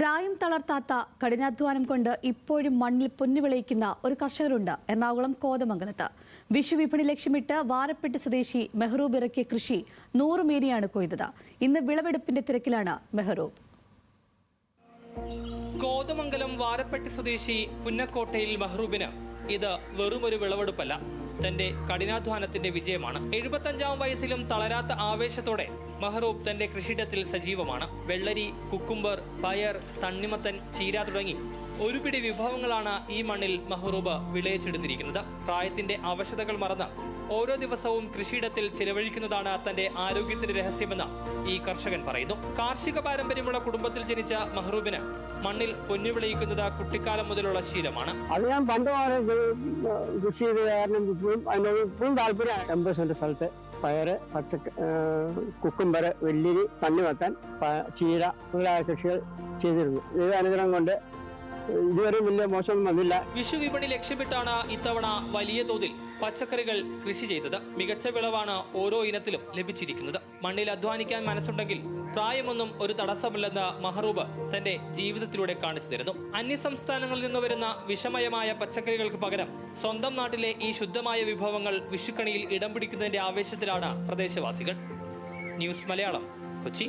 പ്രായം തളർത്താത്ത കഠിനാധ്വാനം കൊണ്ട് ഇപ്പോഴും മണ്ണിൽ പൊന്നുവിളയിക്കുന്ന ഒരു കർഷകരുണ്ട് എറണാകുളം കോതമംഗലത്ത്. വിഷുവിപണി ലക്ഷ്യമിട്ട് വാരപ്പെട്ടി സ്വദേശി മെഹ്റൂബ് ഇറക്കിയ കൃഷി 100 മേനിയാണ് കൊയ്തത്. ഇന്ന് വിളവെടുപ്പിന്റെ തിരക്കിലാണ് മെഹ്റൂബ്. കോതമംഗലം വാരപ്പെട്ടി സ്വദേശി പുന്നക്കോട്ടയിൽ മെഹ്റൂബിന് ഇത് വെറുമൊരു വിളവെടുപ്പല്ല, തന്റെ കഠിനാധ്വാനത്തിന്റെ വിജയമാണ്. 75-ാം വയസ്സിലും തളരാത്ത ആവേശത്തോടെ മെഹ്റൂബ് തന്റെ കൃഷിയിടത്തിൽ സജീവമാണ്. വെള്ളരി, കുക്കുംബർ, പയർ, തണ്ണിമത്തൻ, ചീര തുടങ്ങി ഒരു പിടി വിഭവങ്ങളാണ് ഈ മണ്ണിൽ മെഹ്റൂബ് വിളയിച്ചെടുത്തിരിക്കുന്നത്. പ്രായത്തിന്റെ അവശതകൾ മറന്ന് ഓരോ ദിവസവും കൃഷിയിടത്തിൽ ചിലവഴിക്കുന്നതാണ് തന്റെ ആരോഗ്യത്തിന്റെ രഹസ്യമെന്ന് ഈ കർഷകൻ പറയുന്നു. കാർഷിക പാരമ്പര്യമുള്ള കുടുംബത്തിൽ ജനിച്ച മെഹ്റൂബിന് മണ്ണിൽ പൊന്നു വിളയിക്കുന്നത് കുട്ടിക്കാലം മുതലുള്ള ശീലമാണ്. അത് ഞാൻ പണ്ട് കൃഷി ചെയ്ത കാരണം ഇപ്പോഴും താല്പര്യം. 80 സെന്റ് സ്ഥലത്ത് പയറ്, കുക്കുംബർ, വെള്ളിരി, തണ്ണിമത്തൻ, ചീര മുതലായ കൃഷികൾ ചെയ്തിരുന്നു. ഇത് അനുഗ്രഹം കൊണ്ട് ഇതുവരെ വലിയ മോശമൊന്നും വന്നില്ല. വിഷു വിപണി ലക്ഷ്യമിട്ടാണ് ഇത്തവണ വലിയ തോതിൽ പച്ചക്കറികൾ കൃഷി ചെയ്തത്. മികച്ച വിളവാണ് ഓരോ ഇനത്തിലും ലഭിച്ചിരിക്കുന്നത്. മണ്ണിൽ അധ്വാനിക്കാൻ മനസ്സുണ്ടെങ്കിൽ പ്രായമൊന്നും ഒരു തടസ്സമല്ലെന്ന് മെഹ്റൂബ് തന്റെ ജീവിതത്തിലൂടെ കാണിച്ചു തരുന്നു. അന്യസംസ്ഥാനങ്ങളിൽ നിന്ന് വരുന്ന വിഷമയമായ പച്ചക്കറികൾക്ക് പകരം സ്വന്തം നാട്ടിലെ ഈ ശുദ്ധമായ വിഭവങ്ങൾ വിഷുക്കണിയിൽ ഇടം പിടിക്കുന്നതിന്റെ ആവേശത്തിലാണ് പ്രദേശവാസികൾ. ന്യൂസ് മലയാളം, കൊച്ചി.